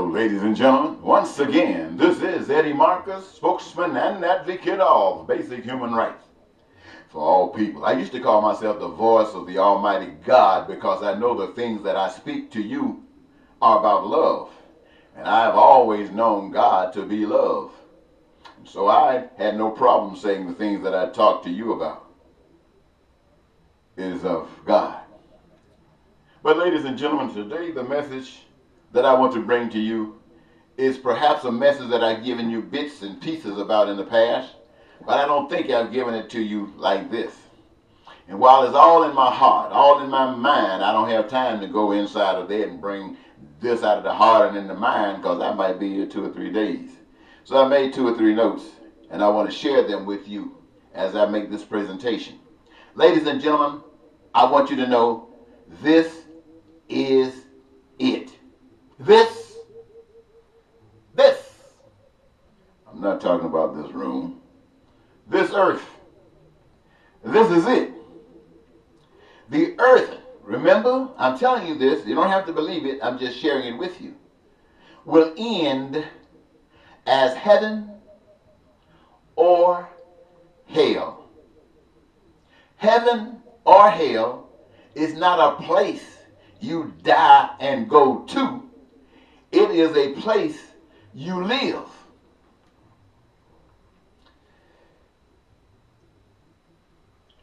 ladies and gentlemen, once again, this is Eddie Marcus, spokesman and advocate of basic human rights for all people. I used to call myself the voice of the Almighty God because I know the things that I speak to you are about love. And I have always known God to be love. And so I had no problem saying the things that I talk to you about is of God. But ladies and gentlemen, today the message that I want to bring to you is perhaps a message that I've given you bits and pieces about in the past, but I don't think I've given it to you like this. And while it's all in my heart, all in my mind, I don't have time to go inside of there and bring this out of the heart and in the mind, because I might be here 2 or 3 days. So I made 2 or 3 notes, and I want to share them with you as I make this presentation. Ladies and gentlemen, I want you to know this is it. This, I'm not talking about this room, this earth, this is it. The earth, remember, I'm telling you this, you don't have to believe it, I'm just sharing it with you, will end as heaven or hell. Heaven or hell is not a place you die and go to. It is a place you live.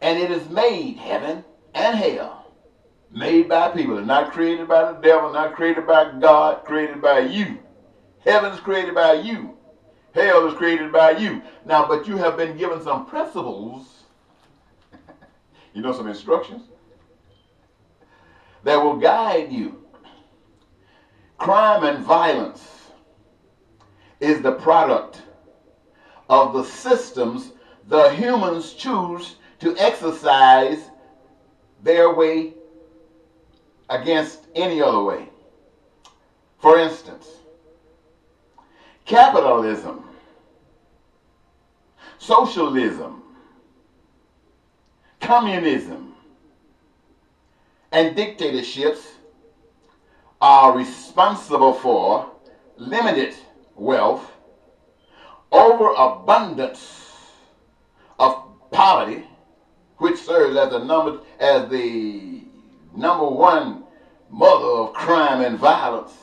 And it is made, heaven and hell, made by people, and not created by the devil, not created by God, created by you. Heaven is created by you. Hell is created by you. Now, but you have been given some principles, you know, some instructions that will guide you. Crime and violence is the product of the systems the humans choose to exercise their way against any other way. For instance, capitalism, socialism, communism, and dictatorships are responsible for limited wealth, overabundance of poverty, which serves as the number one mother of crime and violence,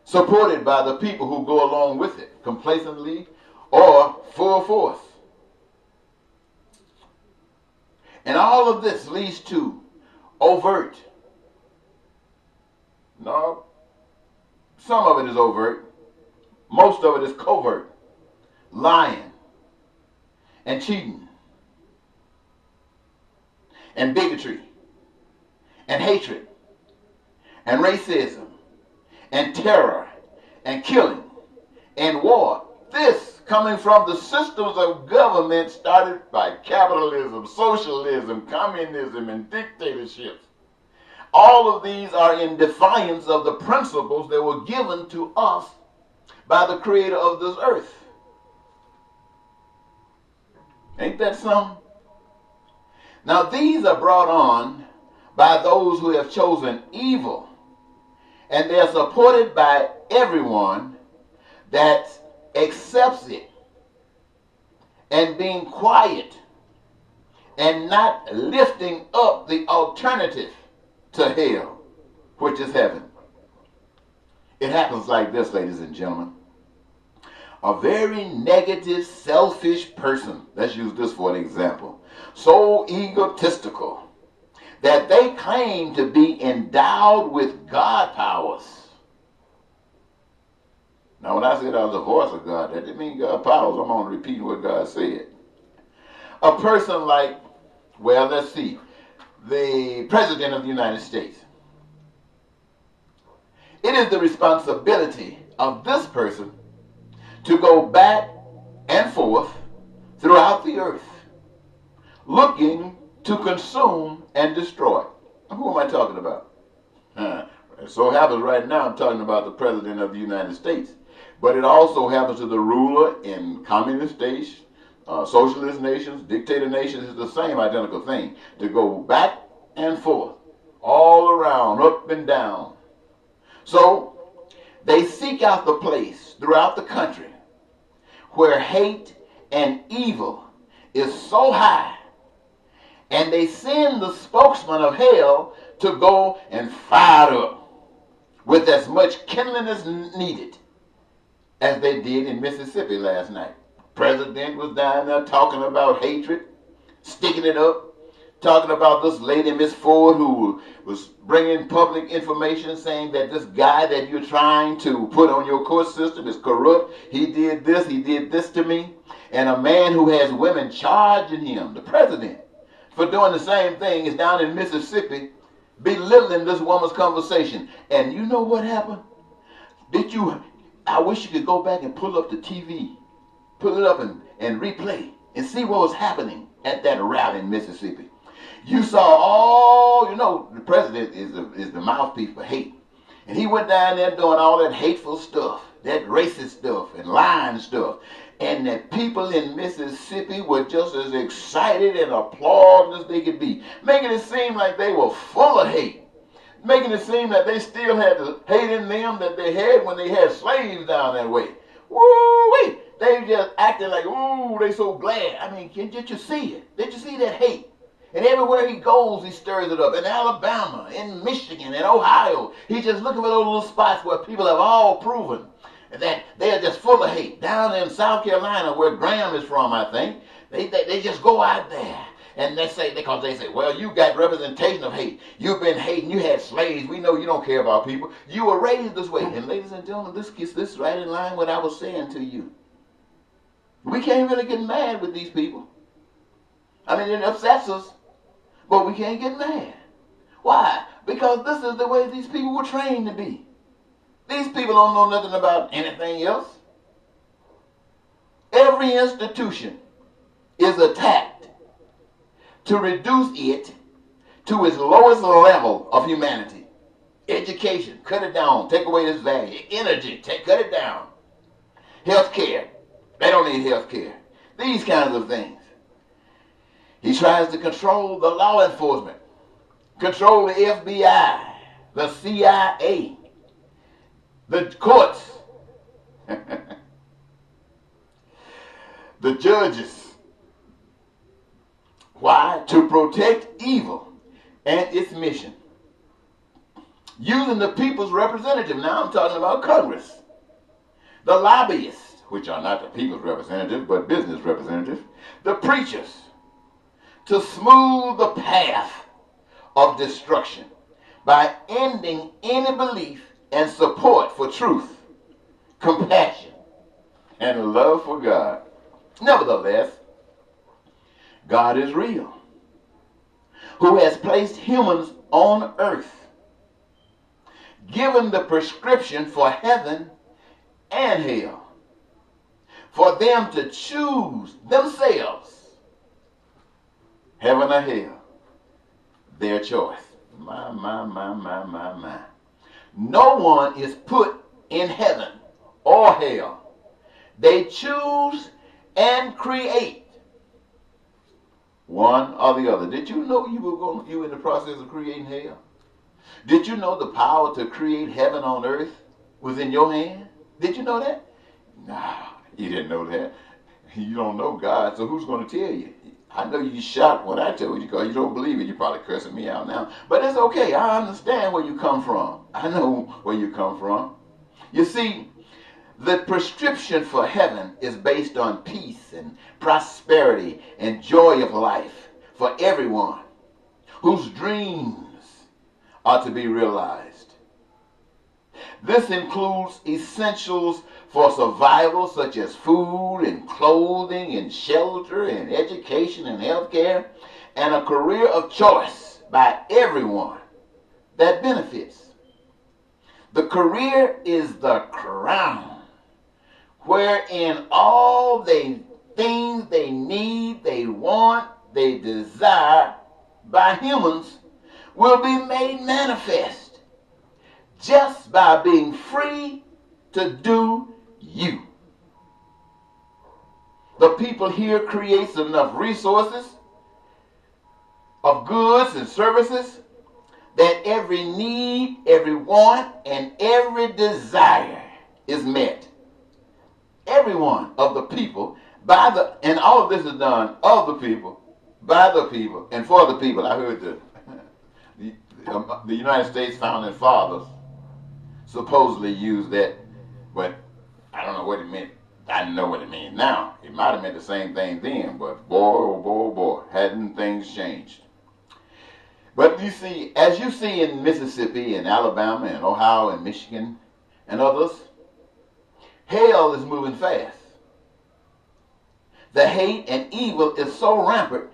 supported by the people who go along with it, complacently or full force. And all of this leads to overt. No, some of it is overt. Most of it is covert. Lying and cheating and bigotry and hatred and racism and terror and killing and war. This coming from the systems of government started by capitalism, socialism, communism, and dictatorships. All of these are in defiance of the principles that were given to us by the creator of this earth. Ain't that something? Now these are brought on by those who have chosen evil, and they're supported by everyone that accepts it and being quiet and not lifting up the alternative to hell, which is heaven. It happens like this, ladies and gentlemen. A very negative, selfish person, let's use this for an example, so egotistical that they claim to be endowed with God powers. Now, when I said I was the voice of God, that didn't mean God powers. I'm only repeating what God said. A person like, well, let's see, the President of the United States. It is the responsibility of this person to go back and forth throughout the earth, looking to consume and destroy. Who am I talking about? It so happens right now I'm talking about the President of the United States. But it also happens to the ruler in communist states, socialist nations, dictator nations. It's the same identical thing. To go back and forth, all around, up and down. So They seek out the place throughout the country where hate and evil is so high, and they send the spokesman of hell to go and fire it up with as much kindling as needed as they did in Mississippi last night. President was down there talking about hatred, sticking it up, talking about this lady, Miss Ford, who was bringing public information saying that this guy that you're trying to put on your court system is corrupt. He did this to me. And a man who has women charging him, the president, for doing the same thing is down in Mississippi belittling this woman's conversation. And you know what happened? I wish you could go back and pull up the TV, pull it up and replay and see what was happening at that rally in Mississippi. You saw the president is the mouthpiece for hate. And he went down there doing all that hateful stuff, that racist stuff and lying stuff. And the people in Mississippi were just as excited and applauding as they could be, making it seem like they were full of hate, making it seem that they still had the hate in them that they had when they had slaves down that way. Woo-wee! They just acting like, ooh, they so glad. I mean, did you see it? Did you see that hate? And everywhere he goes, he stirs it up. In Alabama, in Michigan, in Ohio, he's just looking for those little spots where people have all proven that they are just full of hate. Down in South Carolina, where Graham is from, I think, they just go out there and they say, well, you got representation of hate. You've been hating. You had slaves. We know you don't care about people. You were raised this way. And ladies and gentlemen, this is right in line with what I was saying to you. We can't really get mad with these people. I mean, it upsets us, but we can't get mad. Why? Because this is the way these people were trained to be. These people don't know nothing about anything else. Every institution is attacked to reduce it to its lowest level of humanity. Education, cut it down, take away this value. Energy, cut it down. Health care, they don't need health care. These kinds of things. He tries to control the law enforcement, control the FBI, the CIA, the courts, the judges. Why? To protect evil and its mission. Using the people's representative. Now I'm talking about Congress. The lobbyists, which are not the people's representative, but business representatives. The preachers, to smooth the path of destruction by ending any belief and support for truth, compassion, and love for God. Nevertheless, God is real, who has placed humans on earth, given the prescription for heaven and hell, for them to choose themselves, heaven or hell, their choice. My. No one is put in heaven or hell. They choose and create one or the other. Did you know you were in the process of creating hell? Did you know the power to create heaven on earth was in your hand? Did you know that? No, you didn't know that. You don't know God, so who's going to tell you? I know you shocked when I told you because you don't believe it. You're probably cursing me out now. But it's okay. I understand where you come from. I know where you come from. You see, the prescription for heaven is based on peace and prosperity and joy of life for everyone whose dreams are to be realized. This includes essentials for survival such as food and clothing and shelter and education and health care, and a career of choice by everyone that benefits. The career is the crown wherein all the things they need, they want, they desire by humans will be made manifest just by being free to do you. The people here creates enough resources of goods and services that every need, every want, and every desire is met. Every one of the people and all of this is done of the people, by the people, and for the people. I heard the United States founding fathers supposedly used that, but I don't know what it meant. I know what it means now. It might have meant the same thing then, but boy, oh boy, oh boy, hadn't things changed. But you see, as you see in Mississippi and Alabama and Ohio and Michigan and others, hell is moving fast. The hate and evil is so rampant,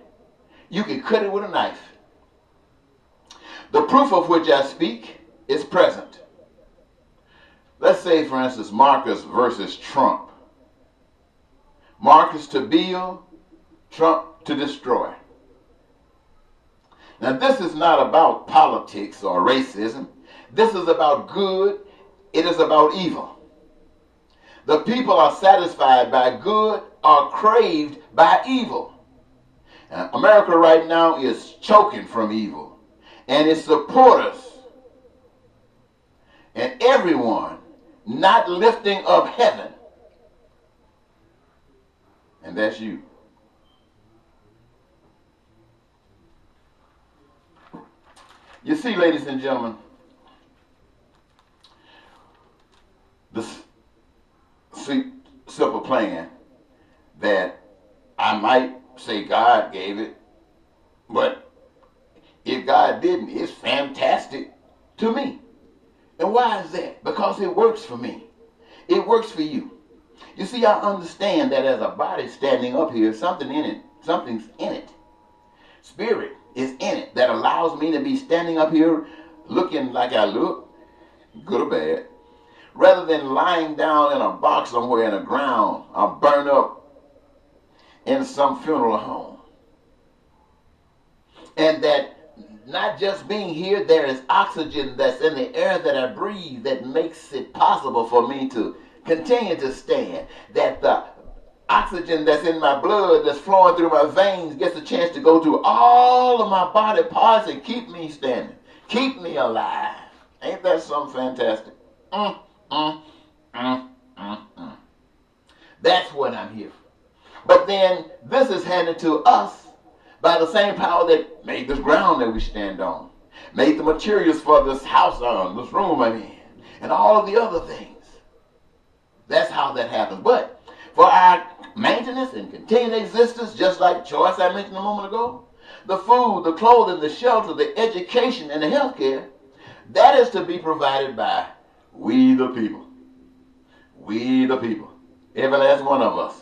you can cut it with a knife. The proof of which I speak is present. Let's say, for instance, Marcus versus Trump. Marcus to build, Trump to destroy. Now, this is not about politics or racism. This is about good. It is about evil. The people are satisfied by good or craved by evil. America right now is choking from evil. And its supporters and everyone not lifting up heaven. And that's you. You see, ladies and gentlemen, this simple plan that I might say God gave it, but if God didn't, it's fantastic to me. And why is that? Because it works for me. It works for you. You see, I understand that as a body standing up here, something's in it. Spirit is in it that allows me to be standing up here looking like I look, good or bad, rather than lying down in a box somewhere in the ground or burn up in some funeral home. And that not just being here, there is oxygen that's in the air that I breathe that makes it possible for me to continue to stand. That the oxygen that's in my blood that's flowing through my veins gets a chance to go through all of my body parts and keep me standing, keep me alive. Ain't that something fantastic? That's what I'm here for. But then this is handed to us by the same power that made this ground that we stand on, made the materials for this house this room I'm in, and all of the other things. That's how that happens. But for our maintenance and continued existence, just like choice I mentioned a moment ago, the food, the clothing, the shelter, the education, and the health care, that is to be provided by we the people. We the people. Every last one of us.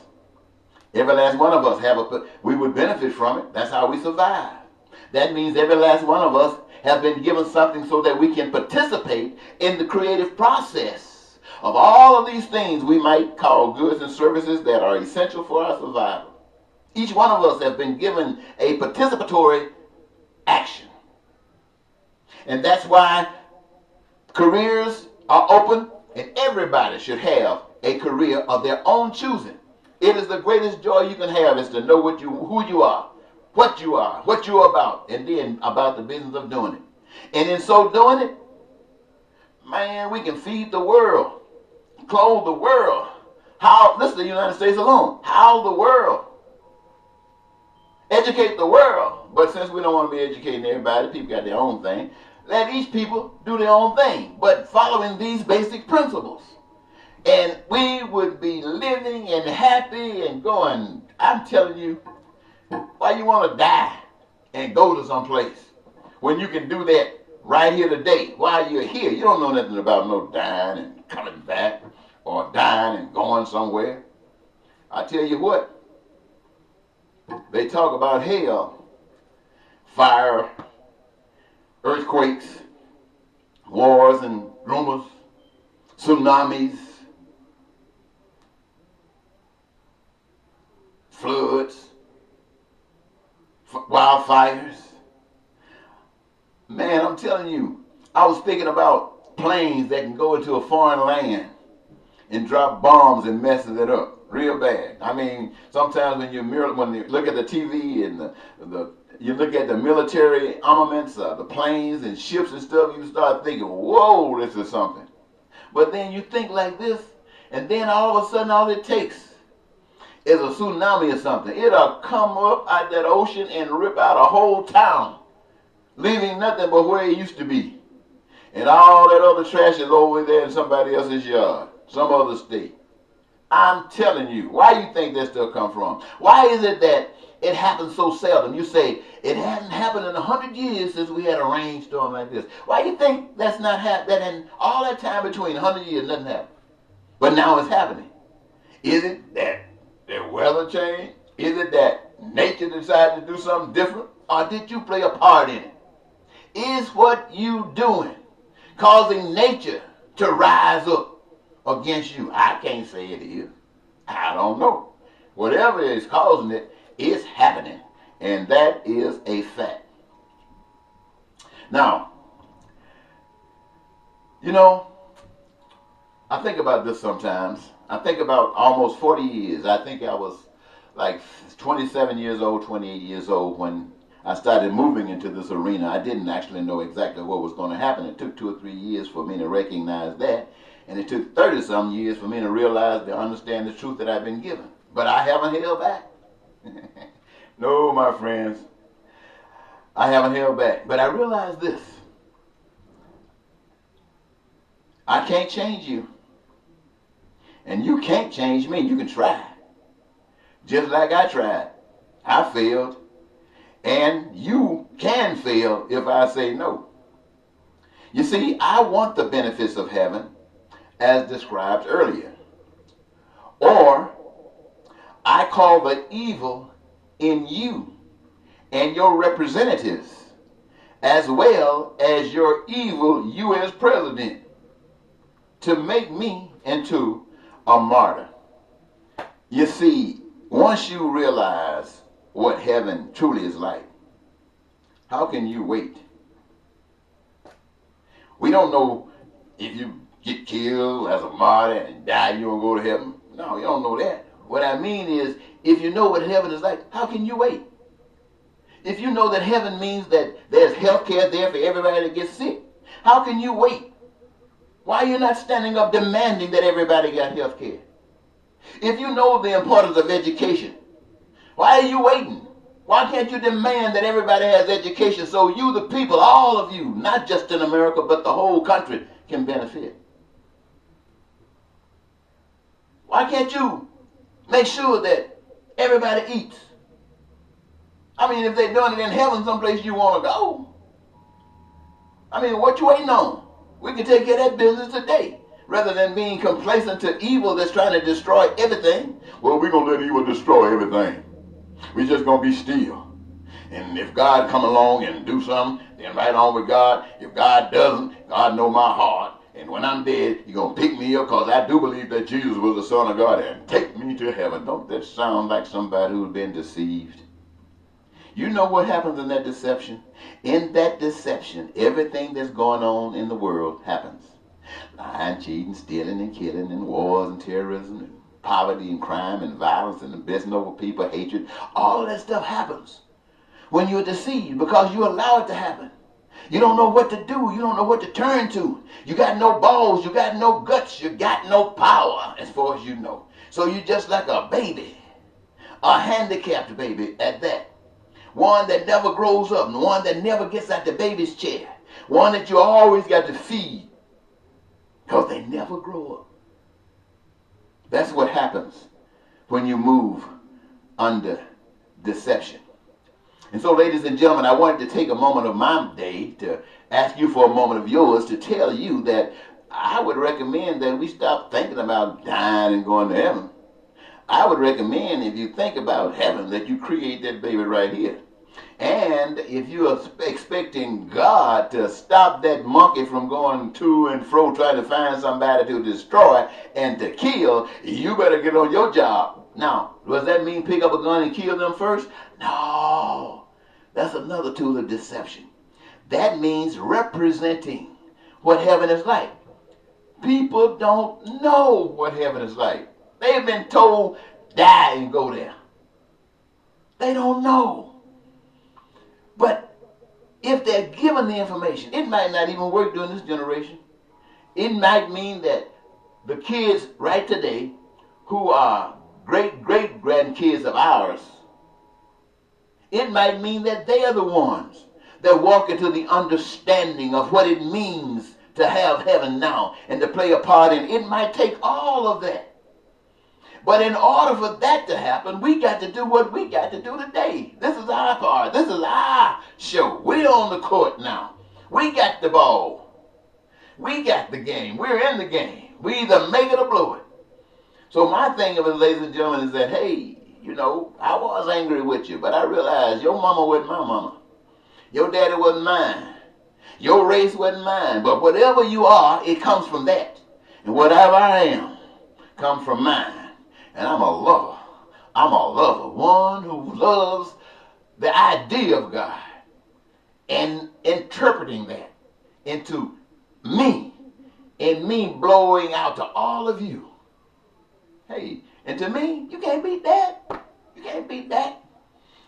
Every last one of us we would benefit from it. That's how we survive. That means every last one of us have been given something so that we can participate in the creative process of all of these things we might call goods and services that are essential for our survival. Each one of us has been given a participatory action. And that's why careers are open and everybody should have a career of their own choosing. It is the greatest joy you can have is to know who you are, what you're about, and then about the business of doing it. And in so doing it, man, we can feed the world, clothe the world. This is the United States alone. House the world. Educate the world. But since we don't want to be educating everybody, people got their own thing. Let each people do their own thing, but following these basic principles. And we would be living and happy and going, I'm telling you, why you want to die and go to some place when you can do that right here today while you're here? You don't know nothing about no dying and coming back or dying and going somewhere. I tell you what, they talk about hell, fire, earthquakes, wars and rumors, tsunamis, floods, wildfires. Man, I'm telling you, I was thinking about planes that can go into a foreign land and drop bombs and messes it up real bad. I mean, sometimes when you look at the TV and the you look at the military armaments, the planes and ships and stuff, you start thinking, whoa, this is something. But then you think like this, and then all of a sudden all it takes is a tsunami or something. It'll come up out that ocean and rip out a whole town, leaving nothing but where it used to be. And all that other trash is over there in somebody else's yard, some other state. I'm telling you, why do you think that stuff come from? Why is it that it happens so seldom? You say, it hasn't happened in 100 years since we had a rainstorm like this. Why do you think that's not happening? That in all that time between 100 years, nothing happened. But now it's happening. Is it that the weather changed? Is it that nature decided to do something different? Or did you play a part in it? Is what you doing causing nature to rise up against you? I can't say it is. I don't know. Whatever is causing it is happening. And that is a fact. Now, you know, I think about this sometimes. I think about almost 40 years. I think I was like 27 years old, 28 years old when I started moving into this arena. I didn't actually know exactly what was going to happen. It took 2 or 3 years for me to recognize that. And it took 30-some years for me to realize, to understand the truth that I've been given. But I haven't held back. No, my friends. I haven't held back. But I realize this. I can't change you. And you can't change me. You can try. Just like I tried. I failed. And you can fail if I say no. You see, I want the benefits of heaven as described earlier. Or I call the evil in you and your representatives, as well as your evil U.S. president, to make me into a martyr. You see, once you realize what heaven truly is like, how can you wait? We don't know if you get killed as a martyr and die, you don't go to heaven. No, you don't know that. What I mean is, if you know what heaven is like, how can you wait? If you know that heaven means that there's health care there for everybody that gets sick, how can you wait? Why are you not standing up demanding that everybody got health care? If you know the importance of education, why are you waiting? Why can't you demand that everybody has education so you, the people, all of you, not just in America, but the whole country, can benefit? Why can't you make sure that everybody eats? I mean, if they're doing it in heaven, someplace you want to go. I mean, what you waiting on? We can take care of that business today, rather than being complacent to evil that's trying to destroy everything. Well, we're going to let evil destroy everything. We're just going to be still. And if God come along and do something, then right on with God. If God doesn't, God know my heart. And when I'm dead, He's going to pick me up, because I do believe that Jesus was the Son of God, and take me to heaven. Don't that sound like somebody who's been deceived? You know what happens in that deception? In that deception, everything that's going on in the world happens. Lying, cheating, stealing, and killing, and wars, and terrorism, and poverty, and crime, and violence, and abusing over people, hatred. All of that stuff happens when you're deceived, because you allow it to happen. You don't know what to do. You don't know what to turn to. You got no balls. You got no guts. You got no power, as far as you know. So you're just like a baby, a handicapped baby at that. One that never grows up, and one that never gets out the baby's chair. One that you always got to feed, because they never grow up. That's what happens when you move under deception. And so, ladies and gentlemen, I wanted to take a moment of my day to ask you for a moment of yours to tell you that I would recommend that we stop thinking about dying and going to heaven. I would recommend, if you think about heaven, that you create that baby right here. And if you are expecting God to stop that monkey from going to and fro trying to find somebody to destroy and to kill, you better get on your job. Now, does that mean pick up a gun and kill them first? No. That's another tool of deception. That means representing what heaven is like. People don't know what heaven is like. They've been told, die and go there. They don't know. But if they're given the information, it might not even work during this generation. It might mean that the kids right today who are great-great-grandkids of ours, it might mean that they are the ones that walk into the understanding of what it means to have heaven now and to play a part in it. It might take all of that. But in order for that to happen, we got to do what we got to do today. This is our part. This is our show. We're on the court now. We got the ball. We got the game. We're in the game. We either make it or blow it. So my thing of it, ladies and gentlemen, is that, hey, you know, I was angry with you, but I realized your mama wasn't my mama. Your daddy wasn't mine. Your race wasn't mine. But whatever you are, it comes from that. And whatever I am comes from mine. And I'm a lover. I'm a lover. One who loves the idea of God and interpreting that into me and me blowing out to all of you. Hey, and to me, you can't beat that. You can't beat that.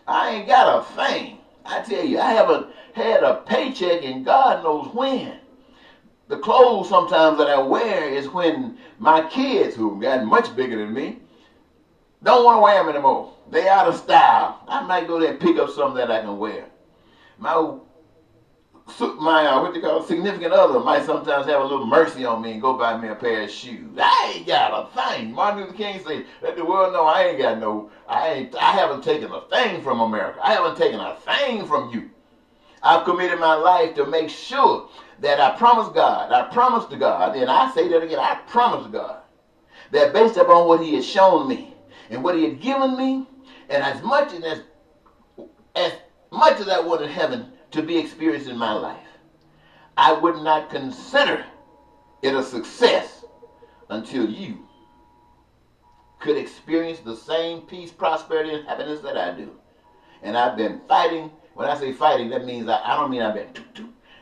I ain't got a thing. I tell you, I haven't had a paycheck in God knows when. The clothes sometimes that I wear is when my kids, who got much bigger than me, don't want to wear them anymore. They out of style. I might go there and pick up something that I can wear. My what they call significant other might sometimes have a little mercy on me and go buy me a pair of shoes. I ain't got a thing. Martin Luther King said, let the world know I haven't taken a thing from America. I haven't taken a thing from you. I've committed my life to make sure that I promise to God, and I say that again, I promise God, that based upon what he has shown me and what he had given me, and as much as I wanted heaven to be experienced in my life, I would not consider it a success until you could experience the same peace, prosperity, and happiness that I do. And I've been fighting. When I say fighting, that means I don't mean I've been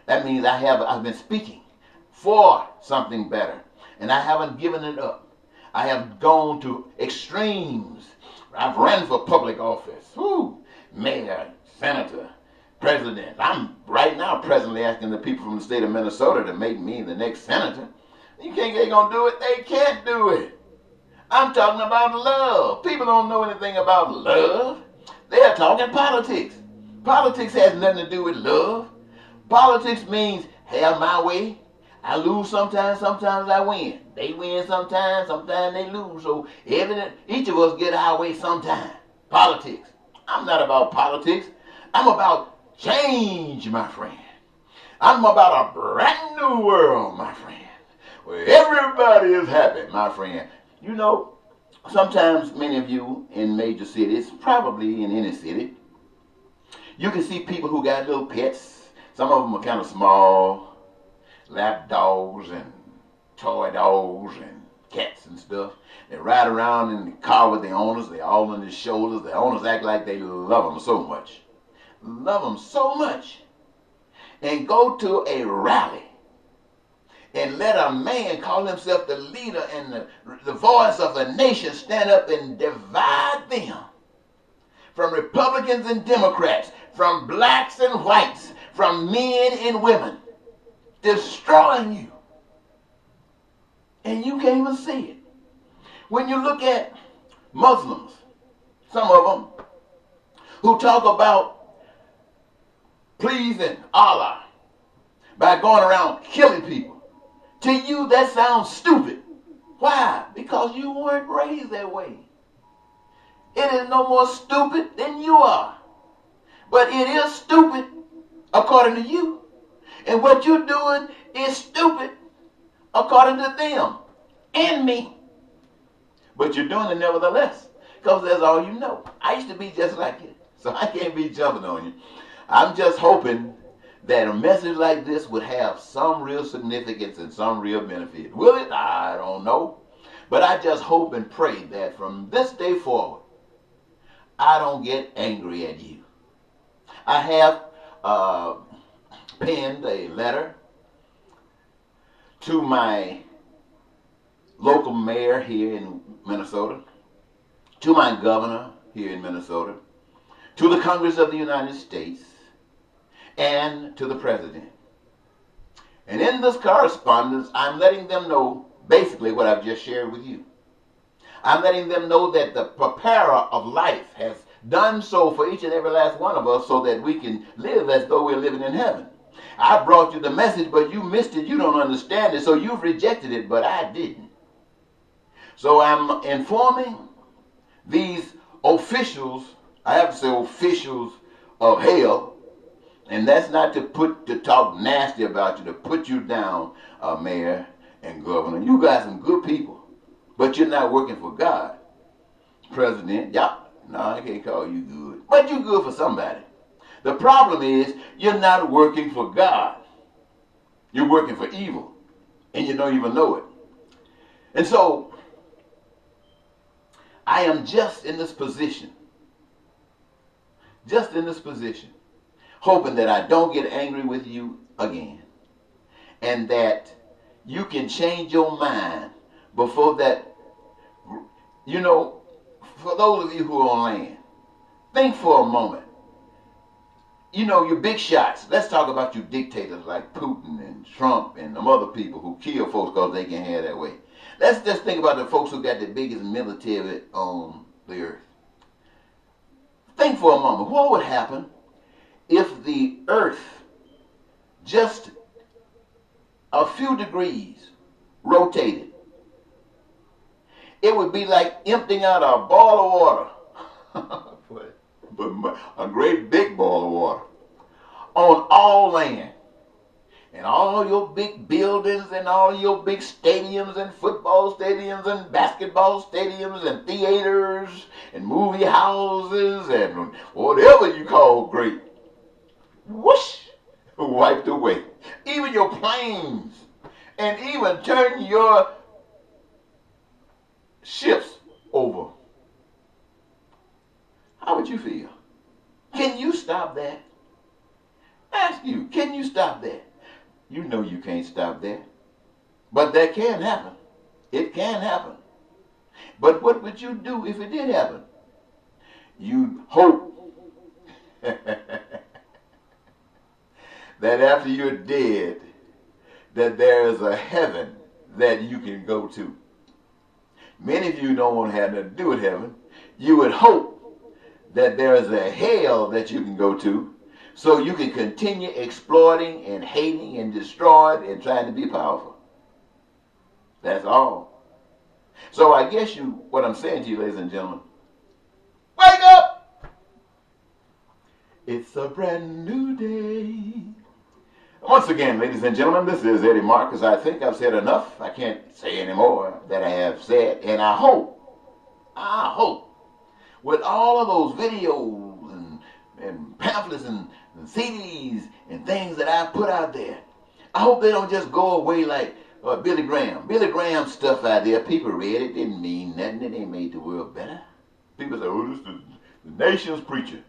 that means I've been speaking for something better, and I haven't given it up. I have gone to extremes. I've run for public office. Mayor, senator, president. I'm right now presently asking the people from the state of Minnesota to make me the next senator. You think they're going to do it? They can't do it. I'm talking about love. People don't know anything about love. They're talking politics. Politics has nothing to do with love. Politics means have my way. I lose sometimes I win. They win sometimes they lose. So each of us get our way sometime. Politics. I'm not about politics. I'm about change, my friend. I'm about a brand new world, my friend, where everybody is happy, my friend. You know, sometimes many of you in major cities, probably in any city, you can see people who got little pets. Some of them are kind of small, lap dogs and toy dogs and cats and stuff. They ride around in the car with the owners. They're all on their shoulders. The owners act like they love them so much. Love them so much. And go to a rally and let a man call himself the leader and the voice of the nation stand up and divide them from Republicans and Democrats, from blacks and whites, from men and women, destroying you. And you can't even see it. When you look at Muslims, some of them, who talk about pleasing Allah by going around killing people, to you that sounds stupid. Why? Because you weren't raised that way. It is no more stupid than you are. But it is stupid according to you. And what you're doing is stupid according to them and me. But you're doing it nevertheless, because that's all you know. I used to be just like you, so I can't be jumping on you. I'm just hoping that a message like this would have some real significance and some real benefit. Will it? I don't know. But I just hope and pray that from this day forward, I don't get angry at you. I have penned a letter to my local mayor here in Minnesota, to my governor here in Minnesota, to the Congress of the United States, and to the president. And in this correspondence, I'm letting them know basically what I've just shared with you. I'm letting them know that the preparer of life has done so for each and every last one of us so that we can live as though we're living in heaven. I brought you the message, but you missed it. You don't understand it, so you've rejected it, but I didn't. So I'm informing these officials, I have to say officials of hell, and that's not to talk nasty about you, to put you down, mayor and governor. You got some good people, but you're not working for God. President, no, I can't call you good, but you're good for somebody. The problem is you're not working for God. You're working for evil, and you don't even know it. And so I am just in this position, hoping that I don't get angry with you again, and that you can change your mind before that. You know, for those of you who are on land, think for a moment. You know, your big shots. Let's talk about you dictators like Putin and Trump and them other people who kill folks because they can have that way. Let's just think about the folks who got the biggest military on the earth. Think for a moment. What would happen if the earth just a few degrees rotated? It would be like emptying out a boil of water. But a great big boil of water on all land. And all your big buildings and all your big stadiums and football stadiums and basketball stadiums and theaters and movie houses and whatever you call great. Whoosh! Wiped away. Even your planes. And even turn your ships over. How would you feel? Can you stop that? Ask you, can you stop that? You know you can't stop that. But that can happen. It can happen. But what would you do if it did happen? You'd hope that after you're dead, that there is a heaven that you can go to. Many of you don't want to have nothing to do with heaven. You would hope that there is a hell that you can go to so you can continue exploiting and hating and destroying and trying to be powerful. That's all. So I guess what I'm saying to you, ladies and gentlemen, wake up! It's a brand new day. Once again, ladies and gentlemen, this is Eddie Marcus. I think I've said enough. I can't say any more that I have said. And I hope, with all of those videos and pamphlets and CDs and things that I put out there, I hope they don't just go away like Billy Graham. Billy Graham's stuff out there, people read it, didn't mean nothing, and they made the world better. People say, oh, this is the nation's preacher.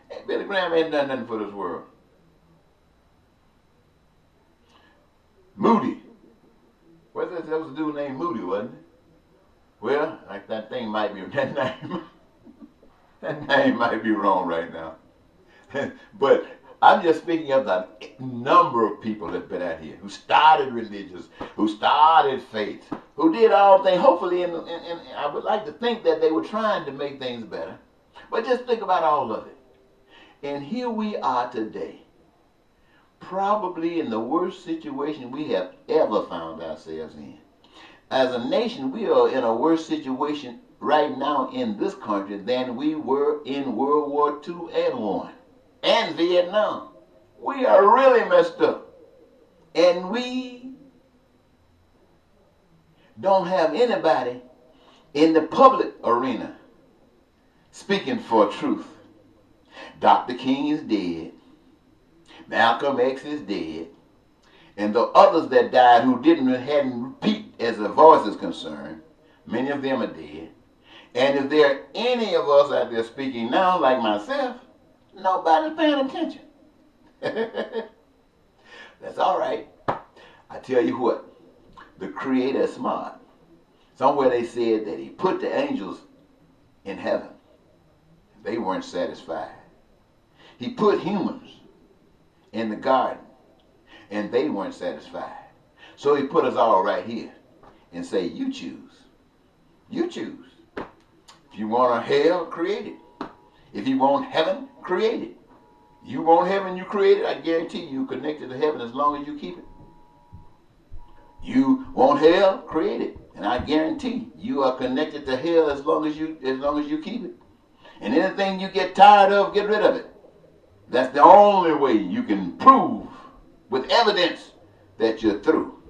Hey, Billy Graham ain't done nothing for this world. Moody. That was a dude named Moody, wasn't it? Well, like that name might be wrong right now. But I'm just speaking of the number of people that's been out here who started religions, who started faith, who did all things. Hopefully, and I would like to think that they were trying to make things better. But just think about all of it. And here we are today, probably in the worst situation we have ever found ourselves in. As a nation, we are in a worse situation right now in this country than we were in World War II and I and Vietnam. We are really messed up. And we don't have anybody in the public arena speaking for truth. Dr. King is dead. Malcolm X is dead. And the others that died who hadn't repeat as a voice is concerned, many of them are dead. And if there are any of us out there speaking now, like myself, nobody's paying attention. That's all right. I tell you what, the Creator is smart. Somewhere they said that he put the angels in heaven. They weren't satisfied. He put humans in the garden, and they weren't satisfied. So he put us all right here and say, you choose. You choose. If you want a hell, create it. If you want heaven, create it. You want heaven, you create it. I guarantee you connected to heaven as long as you keep it. You want hell, create it. And I guarantee you are connected to hell as long as you keep it. And anything you get tired of, get rid of it. That's the only way you can prove with evidence that you're through.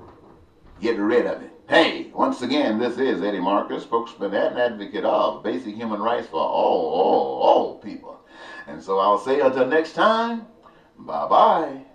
Get rid of it. Hey, once again, this is Eddie Marcus, spokesman and advocate of basic human rights for all people. And so I'll say until next time, bye-bye.